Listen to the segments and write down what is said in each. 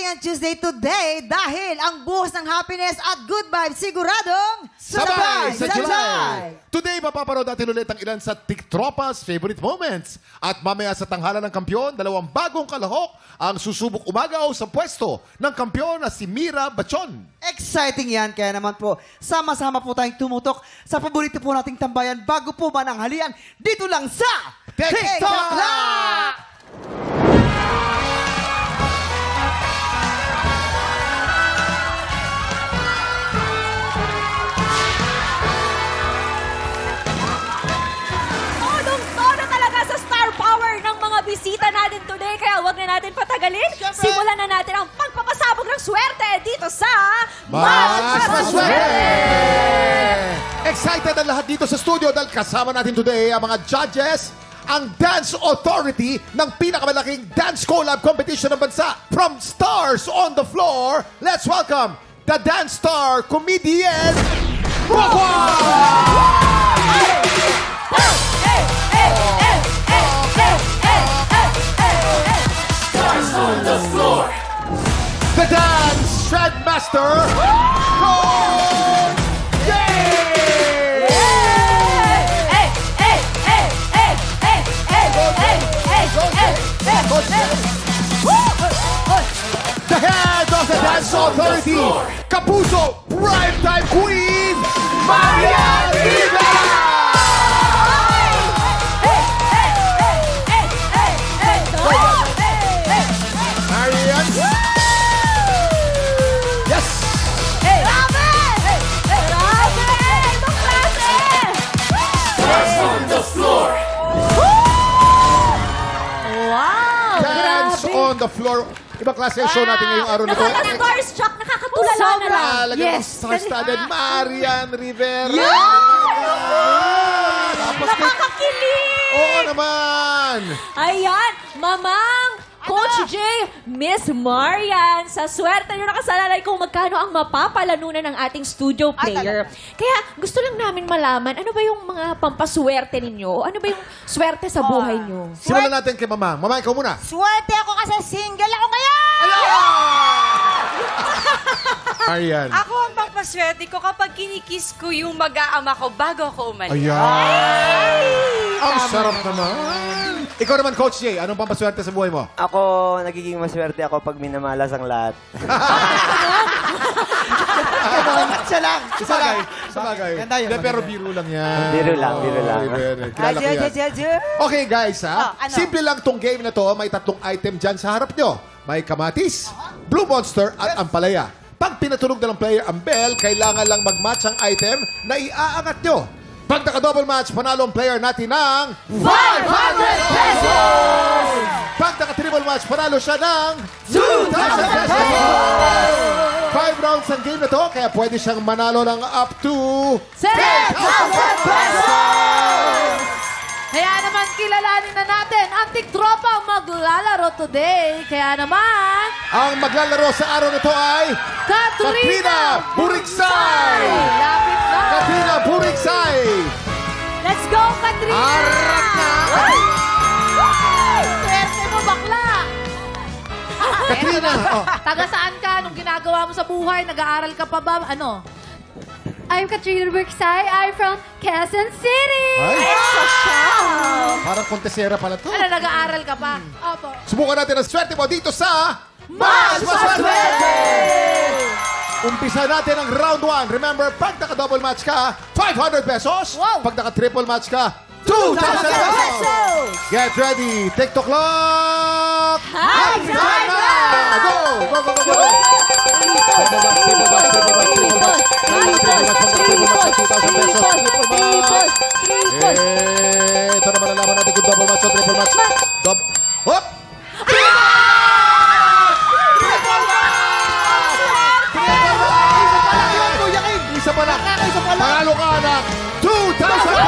Tambayan Tuesday today dahil ang buhos ng happiness at good vibes siguradong Sabay sa July! Today, mapaparoon natin ulit ang ilan sa TikTropa's favorite moments. At mamaya sa tanghalan ng kampyon, dalawang bagong kalahok ang susubok umagaw sa pwesto ng kampyon na si Mira Bachon. Exciting yan. Kaya naman po, sama-sama po tayong tumutok sa paborito po nating tambayan bago po ba ng halian dito lang sa TikTok Lang! Bisita natin today, kaya wag na natin patagalin. Simulan na natin ang pagpapasabog ng swerte dito sa Mas Maswerte! Excited ang lahat dito sa studio dahil kasama natin today ang mga judges, ang Dance Authority ng pinakamalaking dance collab competition ng bansa. From Stars on the Floor, let's welcome the dance star comedian, Rockwell! On the floor. The Dance Shredmaster, Coach Jay! The head of the Dance Authority, Kapuso Primetime Queen, Marian Rivera! On the floor. Ibang klase ang show natin ngayong araw nito. Nakaka-starstruck, nakakatulala na lang. Lagyan ng star-studded Marian Rivera. Nakakakilig! Oo naman! Ayan, Mamang, Coach Jay, Miss Marian, sa swerte nyo nakasalalay kung magkano ang mapapalanunan ng ating studio player. Kaya gusto lang namin malaman, ano ba yung mga pampaswerte ninyo? Ano ba yung swerte sa buhay nyo? Simulan natin kay Mama. Mama, ikaw muna. Swerte ako kasi single ako ngayon! Marian. Ako ang pagpaswerte ko kapag kinikiss ko yung mag-aama ko bago ako umalis. Ayan. Ang sarap naman. Ikaw naman, Coach Jay, anong pampaswerte sa buhay mo? Ako, nagiging maswerte ako pag minamalas ang lahat. Isa lang. Sabagay. Ganda yun. Pero biro lang yan. Biro lang. Kilala ko yan. Okay, guys, ha? Simple lang tong game na to. May tatlong item dyan sa harap nyo. May kamatis, Blue Monster, at ampalaya. Pag pinatunog na ng player ang bell, kailangan lang mag-match ang item na iaangat nyo. Pag naka-double match, panalo ang player natin ng 500 pesos! Pag naka-triple match, panalo siya ng 2,000 pesos! 5 rounds ang game na to, kaya pwede siyang manalo ng up to 10,000 pesos! Kaya naman kilalanin na natin ang TikTropa maglalaro today. Kaya naman, ang maglalaro sa araw na to ay Katrina Buriksay! Lapit na! Katrina Buriksay! Let's go, Katrina! Arak na! Swerte mo, bakla! Katrina! Taga saan ka? Anong ginagawa mo sa buhay? Nag-aaral ka pa ba? Ano? I'm Katrina Buriksay. I'm from Quezon City. Ay! Social! Parang kontesera pala to. Ano, nag-aaral ka pa? Opo. Subukan natin ang swerte mo dito sa Mas Maswerte! Umpisa natin ang round 1. Remember, pag naka-double match ka, 500 pesos. Wow. Pag naka-triple match ka, 2,000 pesos. Get ready. TikTok clock. Happy time na! Go! Go, go, go, go! Triple match, triple match, triple match, triple match. Ito naman nalaman natin kung double match o triple match. Hop! Isa pa lang. Panalo ka ng 2,000 pesos!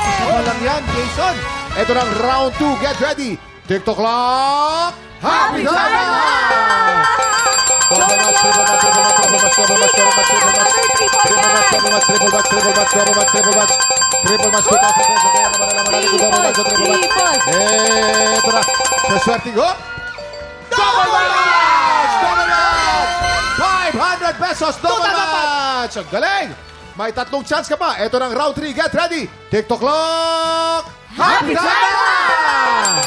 Isa pa lang yan, Jason. Ito na ang round 2. Get ready. TikTok clock. Happy time na! Double match, triple match, triple match, triple match, double match, double match, triple match. Triple match, double match, triple match, triple match, double match, triple match. Triple match, 2,000 pesos. Kaya naman naman natin kung double match o triple match. Ito na. Swerte ko. Double match! Double match! 500 pesos, double match! Ang galing! May 3 chance ka pa. Ito ng round 3. Get ready! TikTok clock! Happy time!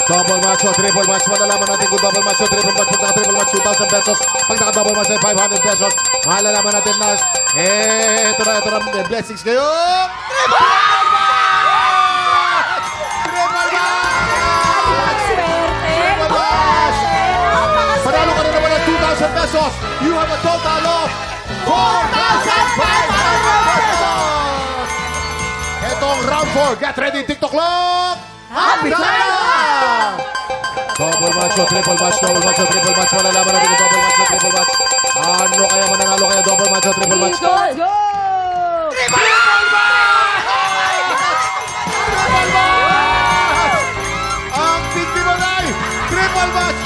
Double match o triple match. Malalaman natin kung double match o triple match. Pag naka-triple match, 2,000 pesos. Pag naka-double match ay 500 pesos. Malalaman natin na, ito na, may blessings kayo. Triple match! Triple match! Triple match! Panalo ka na naman ng 2,000 pesos. You have a total of 4,500 pesos! Itong round 4. Get ready, TikTok clock! Happy time! Double match o triple match, double match o triple match. Malalaman natin kung double match o triple match. Ano kaya mananalo kaya double match o triple match? Go! Triple match! Triple match! Ang bigti mo ay triple match!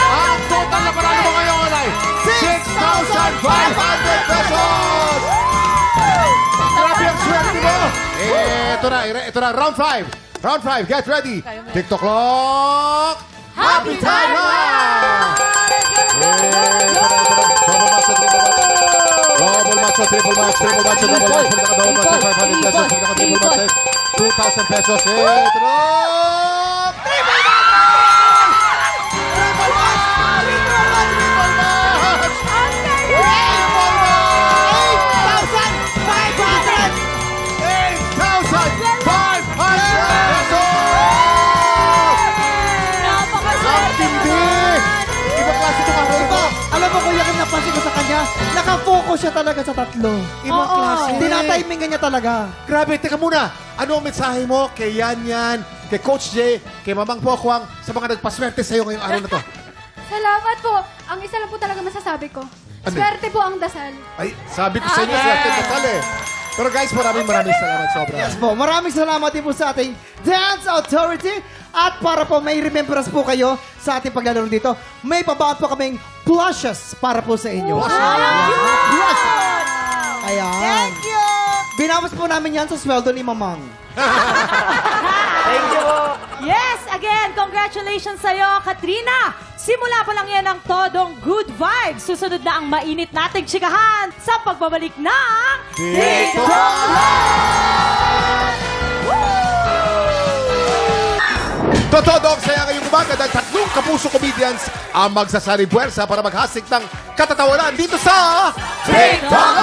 Ang total na panalo mo ngayon ay 6,500 pesos! Grabe ang swerte mo! Ito na, round 5. Round 5, get ready. TikTok clock. Happy time na! Double match o triple match. Double match o triple match. Triple match o double match. Pag naka-double match ay 500 pesos. Pag naka-triple match ay 2,000 pesos. Ito na! Triple match! Triple match! Triple match! Triple match! Triple match! 8,500 pesos! Ang tindi! Ibang klase ito ka ito. Alam mo, Kuya Kim, napansin ko sa kanya, nakafocus siya talaga sa 3. Ibang klase. Tinatimingan niya talaga. Grabe, teka muna. Ano ang mensahe mo kay Yan, kay Coach J, kay Mamang Pokwang, sa mga nagpaswerte sa'yo ngayong araw na to? Salamat po. Ang isa lang po talaga masasabi ko. Ano? Swerte po ang dasal. Ay, sabi ko sa inyo, swerte total eh. Pero guys, maraming salamat sobra. Yes po, maraming salamat din po sa ating Dance Authority. At para po may remembrance po kayo sa ating paglalaro dito, may pabaon po kaming plushes para po sa inyo. Plushes! Ayan. Thank you! Binawas po namin yan sa sweldo ni Mamang. Thank you po. Yes, again, congratulations sa'yo, Katrina! Simula pa lang yan ang todong good vibes. Susunod na ang mainit nating chikahan sa pagbabalik ng TikTok Totoo, Dog, saya ngayong umaga dahil 3 kapuso comedians ang magsasaling puwersa para maghasik ng katatawanan dito sa TikTok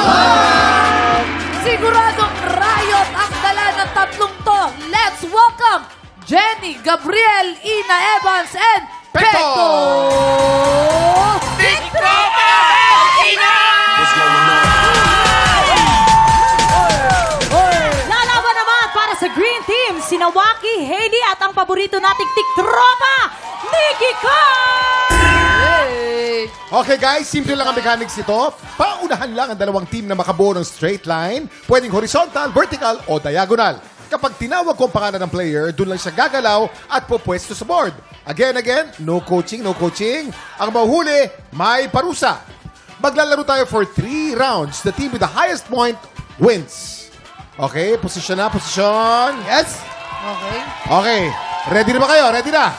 Siguradong riot ang dala ng 3 to. Let's welcome Jenny, Gabriel, Ina Evans, and Pecto! TikTok Lalaban naman para sa Green Team, sina Waki, Hailey at ang paborito nating tiktropa, Nikki Khan! Okay guys, simple lang ang mechanics nito. Paunahan lang ang 2 team na makabuo ng straight line, pwedeng horizontal, vertical o diagonal. Kapag tinawag ko ang pangalan ng player, doon lang siya gagalaw at pupwesto sa board. Again, no coaching, no coaching. Ang mahuhuli, may parusa. Maglalaro tayo for 3 rounds. The team with the highest point wins. Okay, posisyon na, posisyon. Yes? Okay, ready na ba kayo? Ready na?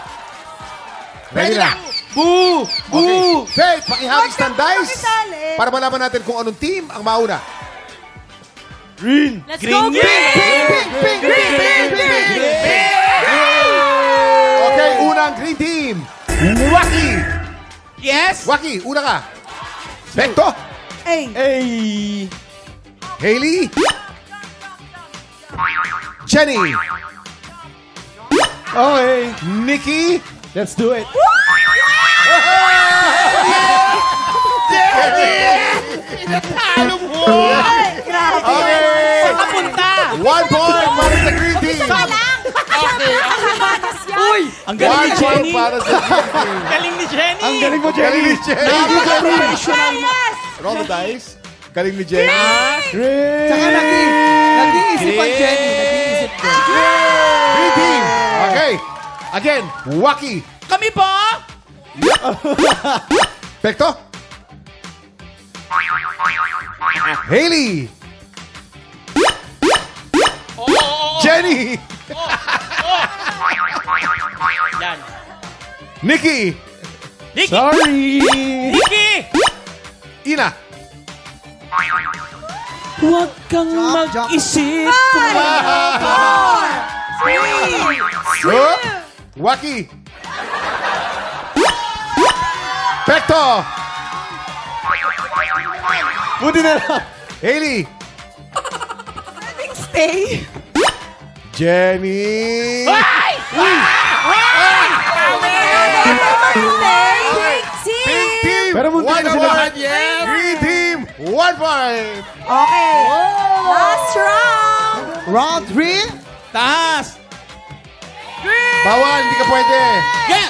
Ready na. Boo! Okay, Faith, pakihagis ng dice pakisali. para malaman natin kung anong team ang mauna. Let's go, Green! Okay, unang green team. Waki. Yes? Waki, una ka. Bekto. Hey! Hailey. Jenny. Okay. Nikki. Let's do it. Okay. One point para sa green team. Uy! Ang galing ni 1 point Jenny. para sa green team. Galing ni Jenny. Ang galing mo, Galing Jenny. ni Jenny. Professional mo. Roll the dice. Galing ni Jenny. Tsaka nag-iisip ang Jenny. Nag-iisip din. Green team. Okay. Again, Waki. Kami po! Bekto. Hailey. Jenny. Nikki. Sorry! Nikki! Ina. Huwag kang Jump. mag-isip. Oh, Waki. Pekto. Buti na lang. Hailey. Stay. Jenny. Pink team. Pero munti na sila. 1-1. Green team. 1 point. Okay. Last round. Round 3. Taas! Bawal, hindi ka pwede. Yeah!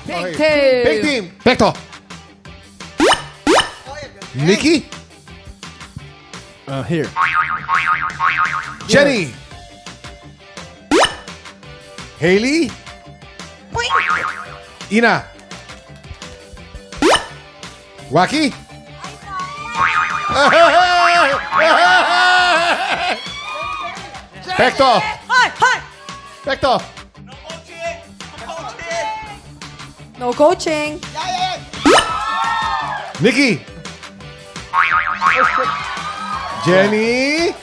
Okay. team. Pink team. Pekto. Nikki. Here. Jenny. Hailey. Ina. Waki. Pekto. Pekto. No coaching. Nikki. Jenny.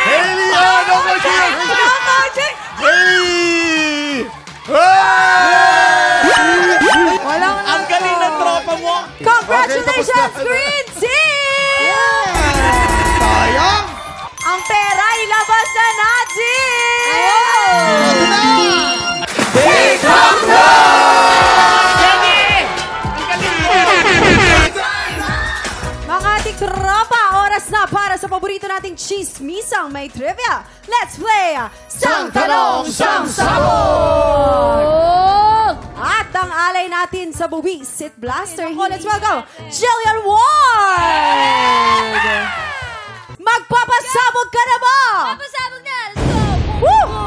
Hailey, no coaching. Hailey. Ang galing ng tropa mo! Congratulations, Green Team! Sayang. Ang pera ilabas na natin! Mga ating tropa, oras na para sa paborito nating chismisang may trivia. Let's play Sang Tanong, Sang Sabog! At ang alay natin sa buwis, Sit Blaster. Let's welcome Jillian Ward! Magpapasabog ka na ba? Pasabog na! Let's go! Woo!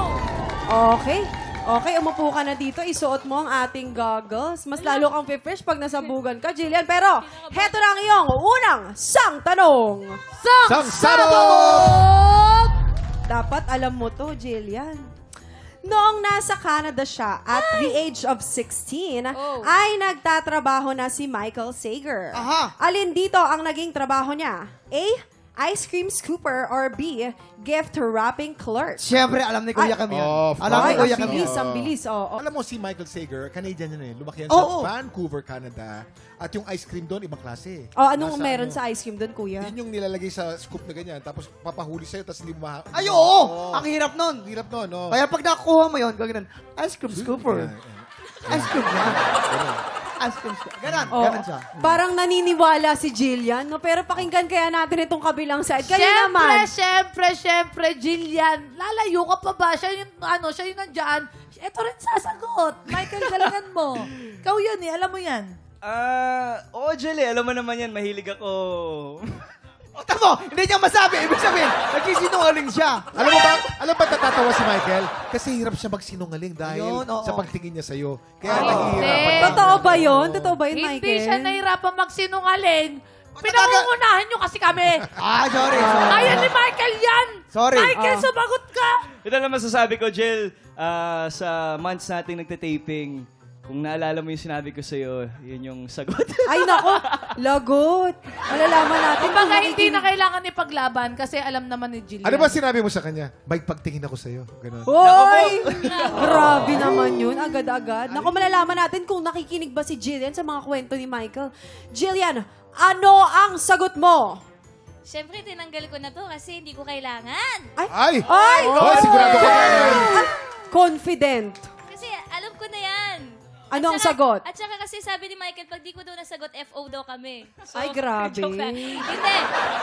Okay. Okay, umupo ka na dito. Isuot mo ang ating goggles. Mas lalo kang fresh pag nasabugan ka, Jillian. Pero, heto na ang iyong unang sang tanong. Sang Sabog! Dapat alam mo to, Jillian. Noong nasa Canada siya at the age of 16, ay nagtatrabaho na si Michael Sager. Aha. Alin dito ang naging trabaho niya? A. Ice cream scooper or B. Gift wrapping clerk. Siyempre, alam ni Kuya Cam yan. Alam Ay, ni Kuya ang Cam yan. bilis, ang bilis. Oo. Alam mo si Michael Sager, Canadian yun eh. Lumaki yan Oo. sa Vancouver, Canada. At yung ice cream doon, ibang klase. Oh, anong Nasa meron ano, sa ice cream doon, Kuya? Yun yung nilalagay sa scoop na ganyan. Tapos papahuli sa'yo, tapos hindi mo Ay, oo! Ang hirap nun. Hirap nun, no? Kaya pag nakuha mo yun, gagawin ice cream scooper. Ice cream yan. Ice cream scooper. Ganon, Oo. ganon siya. Parang naniniwala si Jillian, no? Pero pakinggan kaya natin itong kabilang side. Kayo naman. Siyempre, Jillian. Lalayo ka pa ba? Siya yung nandyan. Ito rin sasagot. Michael, galangan mo. Ikaw yan eh. Alam mo yan. Oo, Jelly. Alam mo naman yan. Mahilig ako. O, tamo! Hindi niya masabi. Ibig sabihin, nagsisinungaling siya. Alam ba natatawa si Michael? Kasi hirap siya magsinungaling dahil Ayun, oo. sa pagtingin niya sa'yo. Kaya nahihirapan. Hindi. Totoo ba yun? Totoo ba yun, Hindi Michael? siya nahirapan magsinungaling. Pinangungunahan nyo kasi kami. Sorry. Ayaw ni Michael yan. Sorry. Michael, sumagot ka. Ito lang masasabi ko, Jill. Sa months nating nagtitaping, kung naalala mo yung sinabi ko sa'yo, yun yung sagot. Ay, nako. Lagot. Malalaman natin. Kumbaga, kung hindi na kailangan ipaglaban kasi alam naman ni Jillian. Ano ba sinabi mo sa kanya? May pagtingin ako sa'yo. Ganon. Hoy! Grabe naman yun. Agad-agad. Naku, malalaman natin kung nakikinig ba si Jillian sa mga kwento ni Michael. Jillian, ano ang sagot mo? Siyempre, tinanggal ko na to kasi hindi ko kailangan. Ay! Ay! Oh, sigurado ka na. Confident. Kasi alam ko na yan. Ano ang At saka- sagot? At saka kasi sabi ni Michael, pag di ko daw nasagot, FO daw kami. So, Ay, grabe. joke lang. Hindi.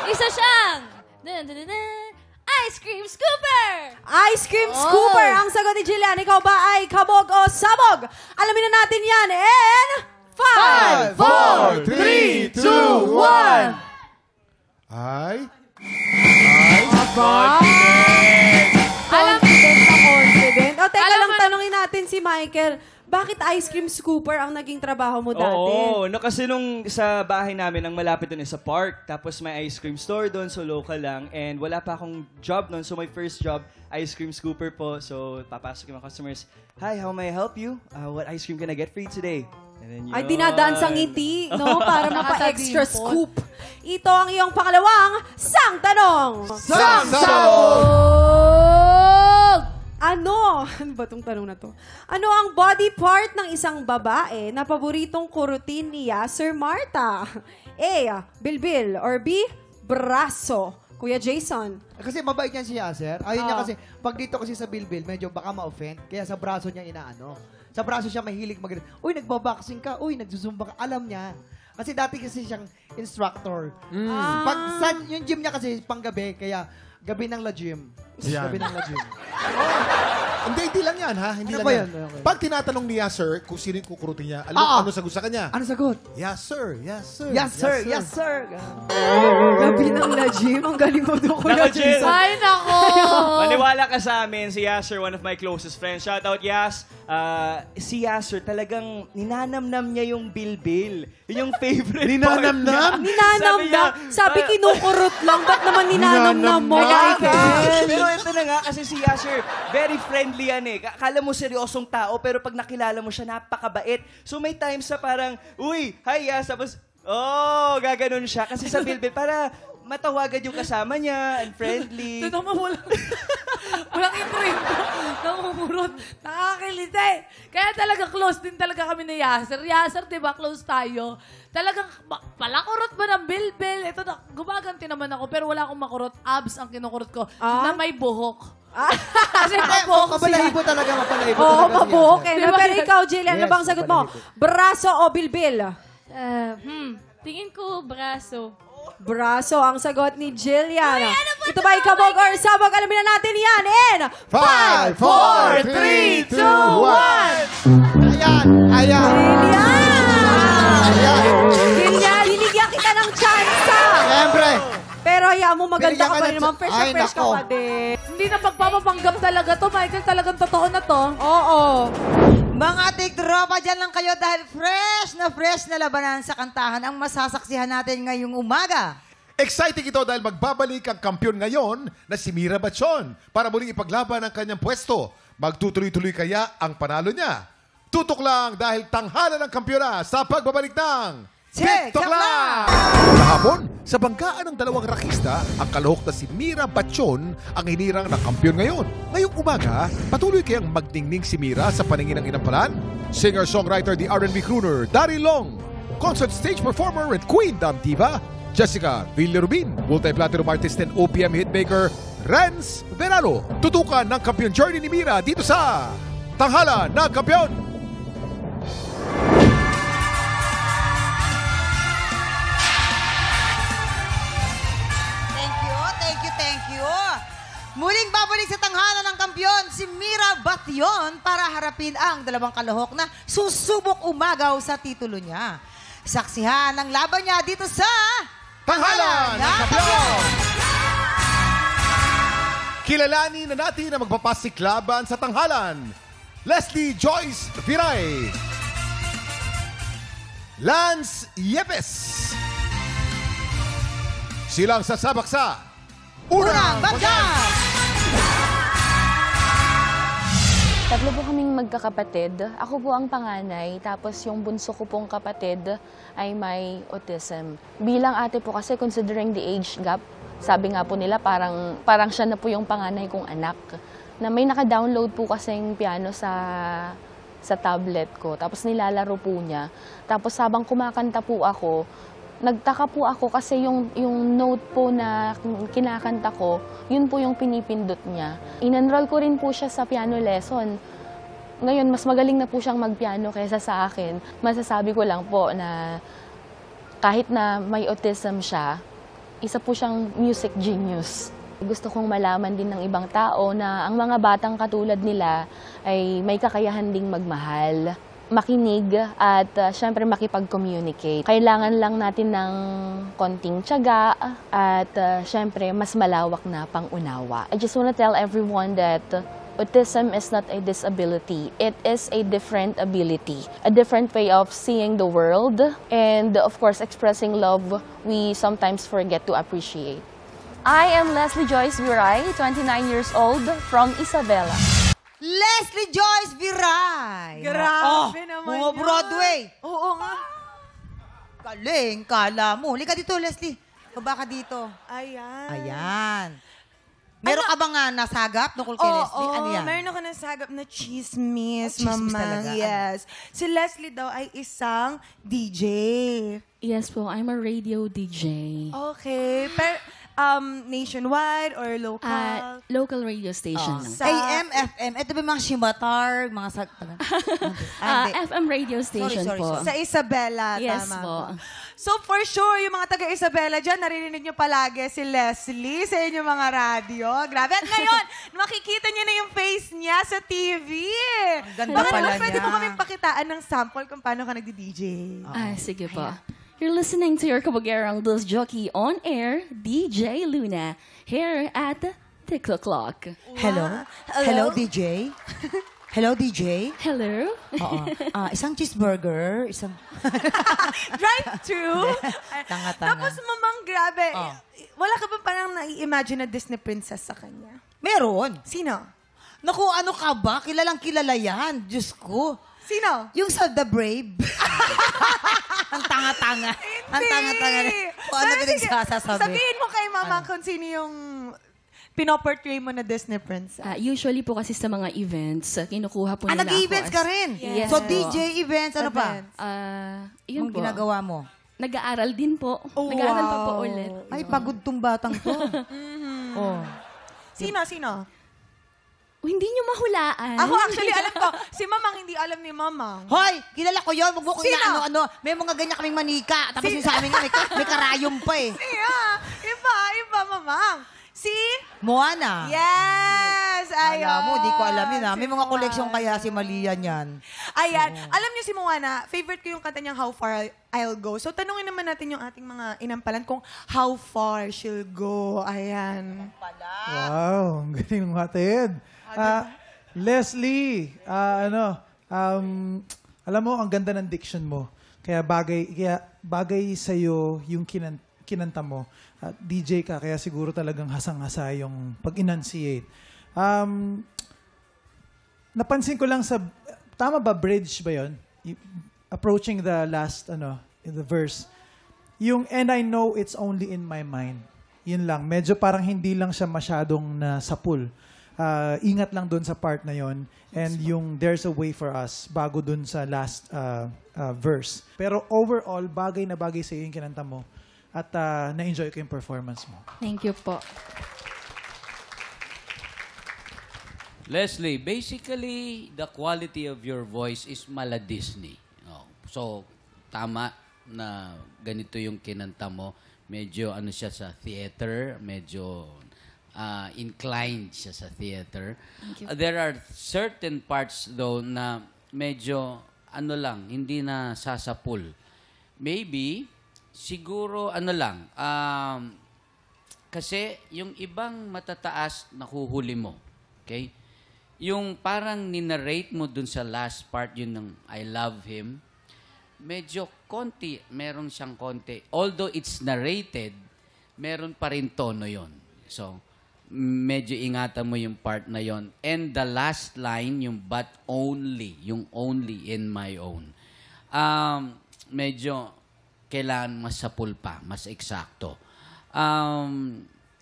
Isa siyang ice cream scooper! Ice cream scooper ang sagot ni Jillian. Ikaw ba ay kabog o sabog? Alamin na natin yan in 5, 4, 3, 2, 1. Ay. Confident na confident. O, teka lang, tanungin natin si si Michael, bakit ice cream scooper ang naging trabaho mo dati? Oo, no, kasi nung sa bahay namin, ang malapit doon sa park. Tapos may ice cream store doon, so local lang. And wala pa akong job noon, so my first job, ice cream scooper po. So papasok yung mga customers, "Hi, how may I help you? What ice cream can I get for you today?" And then Ay, yun. dinadaan sa ngiti, no? Para mapa-extra scoop. Ito ang iyong pangalawang sang tanong. Ano ba tong tanong na to? Ano ang body part ng isang babae na paboritong kurutin ni Sir Marta? A. Bilbil or B. Braso? Kuya Jason. Kasi mabait yan si Yasser. Ayun niya kasi, pag dito kasi sa Bilbil, medyo baka ma-offend. Kaya sa braso niya inaano. Sa braso siya mahilig mag- Uy, nagbaboxing ka. Uy, nagzuzumba ka. Alam niya. Kasi dati kasi siyang instructor. Yung gym niya kasi panggabi, kaya gabi ng la gym. Yan. Gabi ng la gym. Hindi lang yan, ha? Hindi Ano lang ba yan. yan? Okay. Pag tinatanong ni Yasser kung sino yung kukurutin niya, ano sagot sa kanya? Ano sagot? Yes, sir. Yes, sir. Yes, sir. Yes, sir. Gabi ng la gym. Ang galing mo doon, Kuya Nako, Jill. Jason. Ay, nako! Maniwala ka sa amin, si Yasser, one of my closest friends. Shout out, Yas. Si Yasser, talagang ninanamnam niya yung bilbil. Yun yung favorite Ninanamnam? part niya. Ninanamnam. Sabi kinukurot lang. Ba't naman ninanamnam mo, Michael? Pero ito na nga, kasi si Yasser, very friendly yan eh. Akala mo seryosong tao, pero pag nakilala mo siya, napakabait. So may times sa parang, uy, hi Yas, tapos, gaganon siya. Kasi sa bilbil, para matawagan yung kasama niya and friendly. Ito naman walang intro. Namumurot. Nakakilite. Kaya talaga close din talaga kami ni Yasser. Yasser, di ba, close tayo. Talagang, palakurot ba ng bilbil? Ito na, gumaganti naman ako, pero wala akong makurot. Abs ang kinukurot ko na may buhok. Kasi mabuhok siya. Mapalahibo talaga, mapalahibo Oo, talaga. mabuhok si eh. Diba? Pero ikaw, Jillian, ano Yes, bang sagot mo? Braso o bilbil? Tingin ko braso. Braso ang sagot ni Jillian. Ito ba ikabog or sabog? Alamin na natin yan in 5, 4, 3, 2, 1. Ayan. Jillian, binigyan kita ng tsansa. Siyempre. Pero hayaan mo, maganda Binigyan ka ka pa ng rin naman. Fresh na Ay, fresh ka nako. pa din. Hindi na pagpapapanggap talaga to, Michael. Talagang totoo na to. Oo. Mga tiktropa, dyan lang kayo dahil fresh na labanan sa kantahan ang masasaksihan natin ngayong umaga. Exciting ito dahil magbabalik ang kampiyon ngayon na si Mira Batchon para muling ipaglaban ang kanyang pwesto. Magtutuloy-tuloy kaya ang panalo niya? Tutok lang dahil tanghalan ng kampiyon sa pagbabalik ng TikTok Lang! Kahapon, sa banggaan ng dalawang rakista, ang kalahok na si Mira Batchon ang hinirang na kampiyon ngayon. Ngayong umaga, patuloy kayang magdingning si Mira sa paningin ng inampalan? Singer-songwriter, the R&B crooner, Daryl Long, concert stage performer and Queen Dam Diva, Jessica Villarubin, multi-platinum artist and OPM hitmaker, Renz Verano. Tutukan ng kampiyon journey ni Mira dito sa Tanghalan ng Kampiyon! Thank you. Muling babalik sa tanghalan ng kampiyon si Mira Batchon para harapin ang dalawang kalahok na susubok umagaw sa titulo niya. Saksihan ang laban niya dito sa Tanghalan ng Kampiyon! Kilalanin na natin ang magpapasiklaban sa tanghalan. Leslie Joyce Viray. Lance Yepes. Silang sasabak sa Unang Bagkas! Tatlo po kaming magkakapatid. Ako po ang panganay, tapos yung bunso ko pong kapatid ay may autism. Bilang ate po kasi, considering the age gap, sabi nga po nila parang siya na po yung panganay kong anak. Na may naka-download po kasing piano sa tablet ko, tapos nilalaro po niya. Tapos habang kumakanta po ako, nagtaka po ako kasi yung note po na kinakanta ko, yun po yung pinipindot niya. In-enroll ko rin po siya sa piano lesson. Ngayon, mas magaling na po siyang magpiano kaysa sa akin. Masasabi ko lang po na kahit na may autism siya, isa po siyang music genius. Gusto kong malaman din ng ibang tao na ang mga batang katulad nila ay may kakayahan ding magmahal, makinig at syempre makipag-communicate. Kailangan lang natin ng konting tiyaga at syempre mas malawak na pangunawa. I just want to tell everyone that autism is not a disability. It is a different ability, a different way of seeing the world, and of course, expressing love we sometimes forget to appreciate. I am Leslie Joyce Viray, 29 years old, from Isabela. Leslie Joyce Viray. Grabe naman Mga Broadway. Oo nga. Galing, kala mo. Halika dito, Leslie. Baba ka dito. Ayan. Ayan. Meron ka bang nasagap tungkol kay Leslie? Ano yan? Meron ako nasagap na chismis, Chismis Mama. talaga. Yes. Si Leslie daw ay isang DJ. Yes po, I'm a radio DJ. Okay. Pero, nationwide or local? Local radio station. AM, FM. Ito ba mga shimatar? Mga FM radio station Sorry. po. Sa Isabela, Yes tama po. So for sure, yung mga taga-Isabela dyan, naririnig nyo palagi si Leslie sa inyong mga radyo. Grabe. At ngayon, makikita nyo na yung face niya sa TV. Ang ganda pala Pwede niya. mo kami pakitaan ng sample kung paano ka nagdi-DJ. Sige po. You're listening to your kabagerang Dulce Jockey on air, DJ Luna, here at TikTok Clock. Hello? Hello, DJ? Hello, DJ? Hello? Oo. Isang cheeseburger, isang... Drive-thru. Tanga-tanga. Tapos mamang grabe. Wala ka ba parang nai-imagine na Disney princess sa kanya? Meron. Sino? Naku, ano ka ba? Kilalang kilala yan. Diyos ko. Sino? Yung sa The Brave. Ang tanga-tanga. Ang tanga-tanga. Kung ano pinagsasasabi. Sabihin mo kay Mama kung sino yung pinoportray mo na Disney princess. Usually po kasi sa mga events, kinukuha po nila ako. Nag-events ka rin? Yes So, po. DJ events, ano pa? Yun Anong po. ginagawa mo? Nag-aaral din po. Nag-aaral pa po ulit. Ay, pagod tong batang to. Oh. Sino? Hindi nyo mahulaan. Ako actually alam ko. Si Mamang hindi alam ni Mamang. Hoy, kilala ko yun. Huwag mo kong Sino? inaano-ano. May mga ganyan kaming manika. Tapos yung sa amin nga, may karayom pa eh. Iba, Mamang. Si? Moana. Yes! Ayun. Alam mo, di ko alam yun ha. May mga koleksyon kaya si Malia niyan. Ayan. Alam niyo si Moana, favorite ko yung kanta niyang How Far I'll Go. So, tanungin naman natin yung ating mga inampalan kung how far she'll go. Ayan. Wow, ang galing ng hatid. Leslie, alam mo, ang ganda ng diction mo. Kaya bagay sa'yo yung kinanta mo. DJ ka, kaya siguro talagang hasang-hasa yung pag-enunciate. Napansin ko lang sa, tama ba, bridge ba yun? Approaching the last, in the verse. Yung, and I know it's only in my mind. Yun lang. Medyo parang hindi lang siya masyadong nasapul. Ingat lang dun sa part na yon. And yung there's a way for us bago dun sa last verse. Pero overall, bagay na bagay sa iyo yung kinanta mo. At na-enjoy ko yung performance mo. Thank you po. Leslie, basically, the quality of your voice is mala Disney. So, tama na ganito yung kinanta mo. Medyo siya sa theater, medyo inclined siya sa theater. There are certain parts though na medyo hindi na sasapul. Maybe, siguro kasi yung ibang matataas nahuhuli mo. Okay? Yung parang ninarrate mo dun sa last part yun ng I love him, medyo meron siyang konti. Although it's narrated, meron pa rin tono yon. So, medyo ingatan mo yung part na yon. And the last line, yung but only, yung only in my own. Medyo kailangan mas sapul pa, mas eksakto.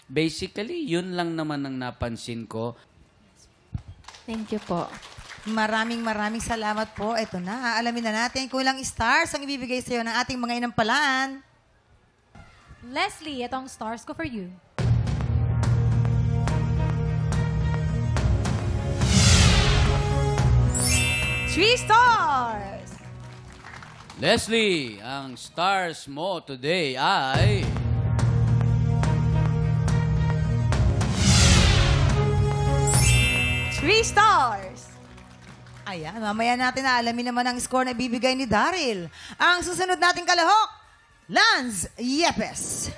Basically, yun lang naman ang napansin ko. Thank you po. Maraming salamat po. Ito na, alamin na natin kung ilang stars ang ibibigay sa'yo ng ating mga inampalaan. Leslie, itong stars ko for you. Three stars! Leslie, ang stars mo today ay... 3 stars! Ayan, mamaya natin na alamin naman ang score na ibibigay ni Daryl. Ang susunod nating kalahok, Lance Yepes.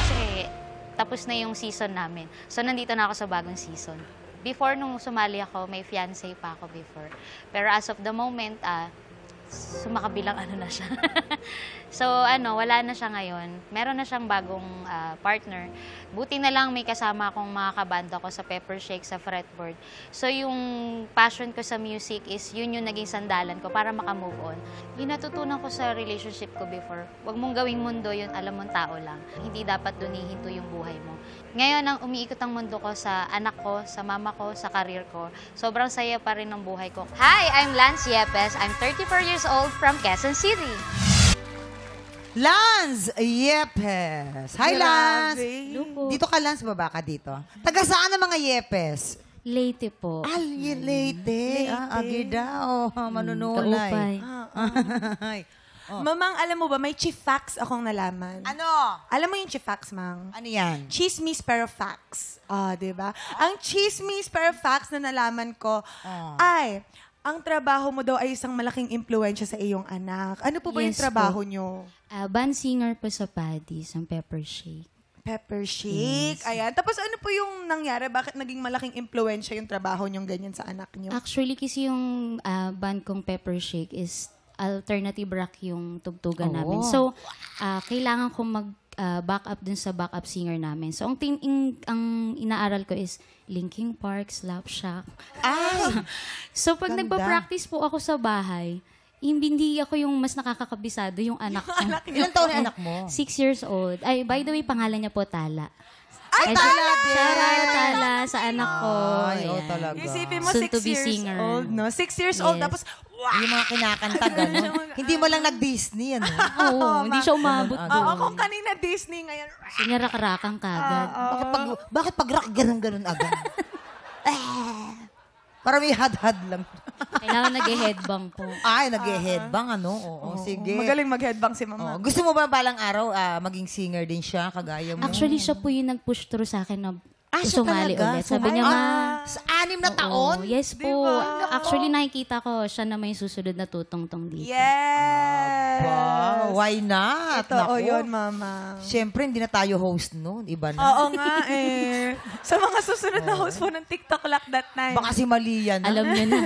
Kasi tapos na yung season namin. So, nandito na ako sa bagong season. Before nung sumali ako, may fiancé pa ako before. Pero as of the moment, sumakabilang ano na siya. So, wala na siya ngayon. Meron na siyang bagong partner. Buti na lang may kasama akong mga kabanda ko sa Pepper Shake, sa fretboard. So, yung passion ko sa music is yun yung naging sandalan ko para makamove on. Yung natutunan ko sa relationship ko before, wag mong gawing mundo yun, alam mong tao lang. Hindi dapat dun ihinto yung buhay mo. Ngayon, ang umiikot ang mundo ko sa anak ko, sa mama ko, sa career ko. Sobrang saya pa rin ng buhay ko. Hi, I'm Lance Yepes. I'm 34 years old from Quezon City. Lance Yepes. Hi, Lance. Dito ka, Lance. Baba ka dito. Taga saan ang mga Yepes? Leyte po. Leyte. Agir daw. Manunulay. Mamang, alam mo ba, may chief facts akong nalaman. Ano? Alam mo yung chief facts, Mang? Ano yan? Chismis pero facts. Diba? Ang chismis pero facts na nalaman ko ay, ang trabaho mo daw ay isang malaking impluensya sa iyong anak. Ano po ba yung trabaho nyo? Band singer po sa Paddy's, ang Pepper Shake. Pepper Shake. Yes. Ayan. Tapos ano po yung nangyari? Bakit naging malaking impluensya yung trabaho nyong ganyan sa anak nyo? Actually, kasi yung band kong Pepper Shake is alternative rock yung tugtugan namin. So, kailangan kong mag-back up dun sa backup singer namin. So, ang inaaral ko is Linkin Park, Slapshot. So, pag nagpa-practice po ako sa bahay, hindi ako yung mas nakakakabisado yung anak ko. Ilang taon na anak mo? 6 years old. Ay, by the way, pangalan niya po Tala. Ay, Tala din! Tala sa anak ko. Ay, talaga. Isipin mo, Soon 6 to be years singer. old, no? 6 years old, Yes. tapos, Yung mga kinakanta, gano'n. Hindi mo lang nag-Disney, ano? Oo, hindi siya umabot doon. kung kanina Disney, ngayon, Sinararakang kagad. Bakit pag rock ganun agad? Para may had-had lang. Kailangan nag-headbang po. Ay, nag-headbang, ano? Oo, sige. magaling mag-headbang si Mama. Gusto mo ba balang araw maging singer din siya, kagaya mo? Actually, siya po yung nag-push through sa akin na siya sumali talaga? ulit. Sabi niya, ma... Sa 6 na taon? Yes po. Actually, nakikita ko siya na may susunod na tutong-tong dito. Yes! Wow, why not? Totoo Naku. yun, Mama. Siyempre, hindi na tayo host noon. Iba na. Oo nga eh. Sa mga susunod na host po ng TikTok Lock that time. Baka si Malia na. Alam niyo na.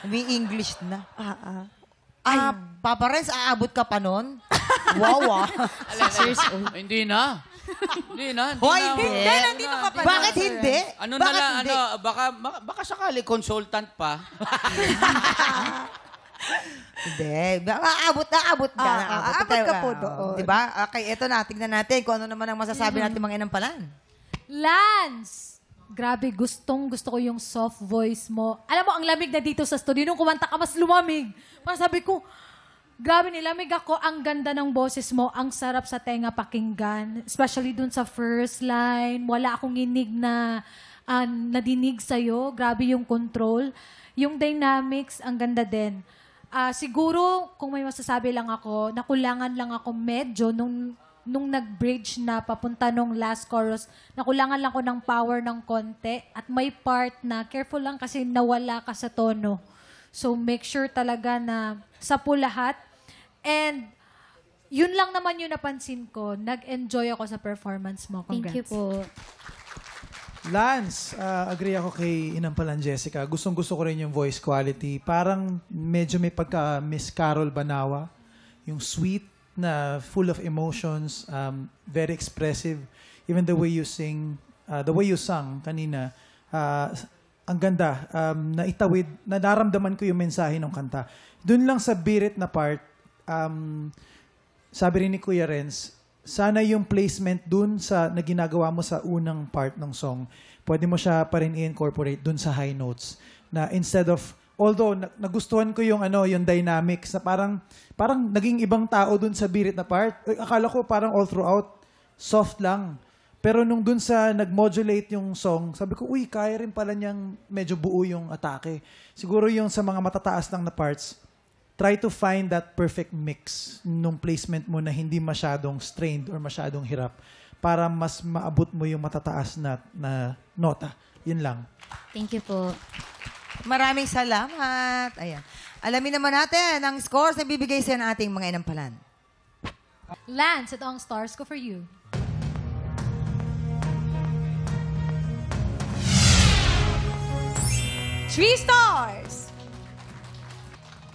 May English na. Papa Renz, aabot ka pa nun? Wow, 6 years old. Hindi na. Hindi na. Hoy, hindi. Nandito ka pa. Bakit hindi? Ano Bakit na lang, hindi? baka sakali consultant pa. Hindi. Aabot ka. Aabot ka po doon. Diba? Okay, eto na. Tignan natin kung ano naman ang masasabi natin mga inampalan. Lance! Grabe, gusto ko yung soft voice mo. Alam mo, ang lamig na dito sa studio. Nung kumanta ka, mas lumamig. Parang sabi ko, grabe, nilamig ako. Ang ganda ng boses mo. Ang sarap sa tenga pakinggan. Especially dun sa first line. Wala akong inig na nadinig sa'yo. Grabe yung control. Yung dynamics, ang ganda din. Siguro, kung may masasabi lang ako, nakulangan lang ako medyo nung nag-bridge na papunta nung last chorus, nakulangan lang ko ng power ng konti. At may part na, careful lang kasi nawala ka sa tono. So, make sure talaga na sapo lahat. And, yun lang naman yung napansin ko. Nag-enjoy ako sa performance mo. Congrats. Thank you po. Lance, agree ako kay Inampalan Jessica. Gustong-gusto ko rin yung voice quality. Parang medyo may pagka-Miss Carol Banawa. Yung sweet na full of emotions, very expressive. Even the way you sing, the way you sang kanina, ang ganda. Naitawid, nadaramdaman ko yung mensahe ng kanta. Doon lang sa birit na part, sabi rin ni Kuya Renz, sana yung placement dun sa na ginagawa mo sa unang part ng song, pwede mo siya pa rin i-incorporate dun sa high notes. Na instead of, although nagustuhan ko yung yung dynamics na parang naging ibang tao dun sa birit na part. Akala ko parang all throughout, soft lang. Pero nung dun sa nag-modulate yung song, sabi ko, uy, kaya rin pala niyang medyo buo yung atake. Siguro yung sa mga matataas lang na parts, try to find that perfect mix nung placement mo na hindi masyadong strained or masyadong hirap para mas maabot mo yung matataas na nota. Yun lang. Thank you po. Maraming salamat. Ayan. Alamin naman natin ang scores na bibigay sa ating mga inampalan. Lance, ito ang stars ko for you. 3 stars.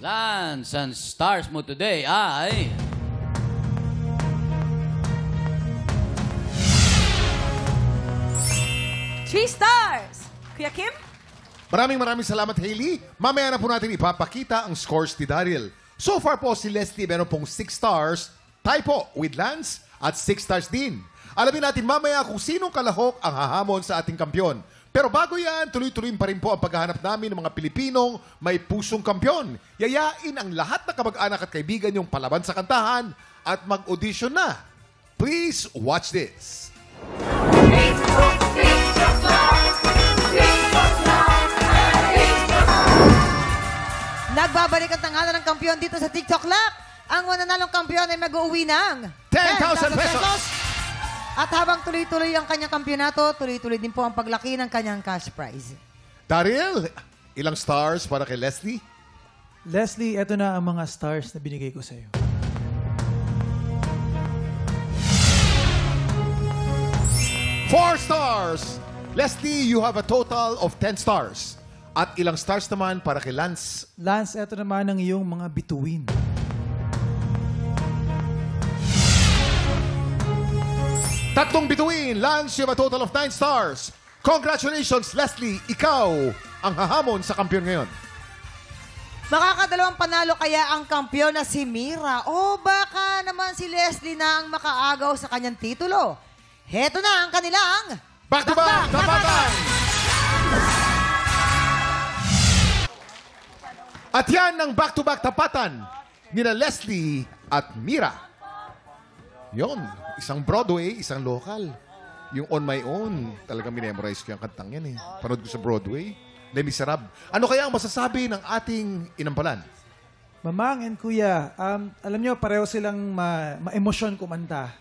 Lance, ang stars mo today ay... Three stars. Kuya Kim? Maraming salamat, Hailey. Mamaya na po natin ipapakita ang scores ni Daryl. So far po, si Leslie meron pong 6 stars. Tayo po with Lance at 6 stars din. Alamin natin mamaya kung sinong kalahok ang hahamon sa ating kampyon. Pero bago yan, tuloy-tuloy pa rin po ang paghahanap namin ng mga Pilipinong may pusong kampyon. Yayain ang lahat na kamag-anak at kaibigan yung palaban sa kantahan at mag-audition na. Please watch this. Nagbabalik ang tanghalan ng kampiyon dito sa TikTok Lock. Ang mananalong kampiyon ay mag-uwi ng 10,000 pesos. At habang tuloy-tuloy ang kanyang kampyonato, tuloy-tuloy din po ang paglaki ng kanyang cash prize. Daryl, ilang stars para kay Leslie? Leslie, eto na ang mga stars na binigay ko sa'yo. Four stars. Leslie, you have a total of 10 stars. At ilang stars naman para kay Lance? Lance, eto naman ang iyong mga bituin. Tatlong bituin. Lance, you have a total of 9 stars. Congratulations, Leslie. Ikaw ang hahamon sa kampiyon ngayon. Makakadalawang panalo kaya ang kampiyon na si Mira o baka naman si Leslie na ang makaagaw sa kanyang titulo. Heto na ang kanilang Back-to-back tapatan! At yan ang back-to-back tapatan nila Leslie at Mira. Yon, isang Broadway, isang local. Yung On My Own, talagang minemorize ko yung kantang yan eh. Panood ko sa Broadway. Les Miserables. Ano kaya ang masasabi ng ating inampalan? Mamang and Kuya, alam nyo, pareho silang ma-emosyon kumanta.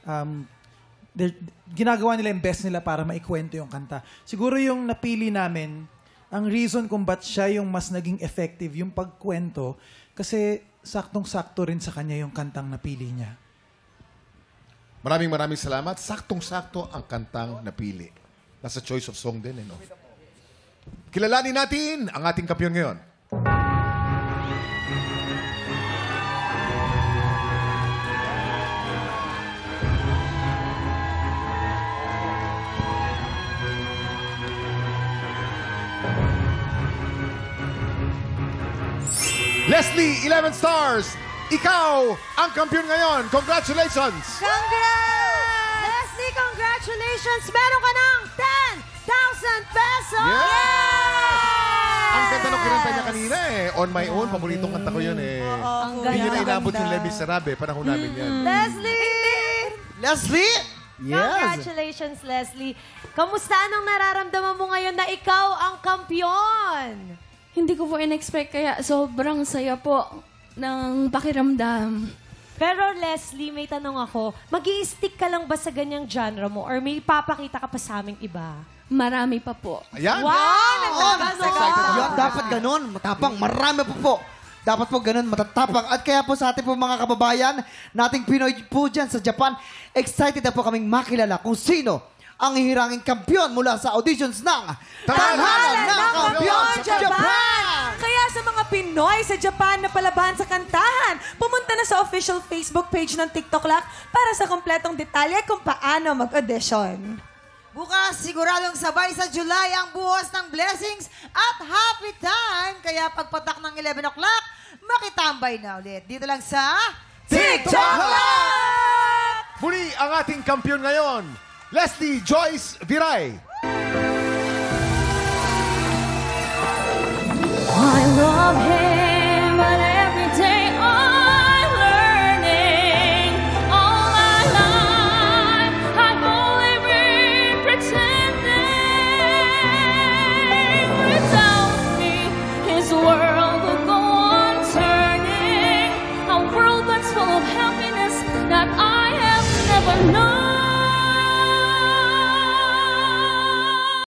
Ginagawa nila yung best nila para maikwento yung kanta. Siguro yung napili namin, ang reason kung ba't siya yung mas naging effective, yung pagkwento, kasi saktong-sakto rin sa kanya yung kantang napili niya. Maraming salamat. Saktong-sakto ang kantang napili. Nasa choice of song din, no? Kilalanin natin ang ating kampiyon ngayon. Leslie, 11 stars. Ikaw ang kampiyon ngayon. Congratulations! Congrats! Leslie, congratulations! Meron ka ng 10,000 pesos! Yes! Ang ganda ng kinanta niya kanina eh. On My Own, paboritong kanta ko yun eh. Hindi nyo na inabot yung Les Miserables. Panahon namin yan. Leslie! Leslie? Yes. Congratulations, Leslie. Kamusta? Anong nararamdaman mo ngayon na ikaw ang kampiyon? Hindi ko po in-expect kaya sobrang saya po ng pakiramdam. Pero Leslie, may tanong ako. Mag-i-stick ka lang ba sa ganyang genre mo or may papakita ka pa sa aming iba? Marami pa po. Ayan! Wow! Yun, dapat ganun. Matapang. Marami po. Dapat po ganun, matatapang. At kaya po sa ating po mga kababayan, nating Pinoy po dyan sa Japan, excited na po kaming makilala kung sino ang hihiranging kampiyon mula sa auditions ng Tanghalan ng Kampiyon Japan! Kaya sa mga Pinoy sa Japan na palaban sa kantahan, pumunta na sa official Facebook page ng TikTok Lock para sa kompletong detalye kung paano mag-audition. Bukas, siguradong sabay sa July ang buhos ng blessings at happy time. Kaya pagpatak ng 11 o'clock, makitambay na ulit. Dito lang sa TikTok Lock! Muli ang ating kampiyon ngayon, Leslie Joyce Viray.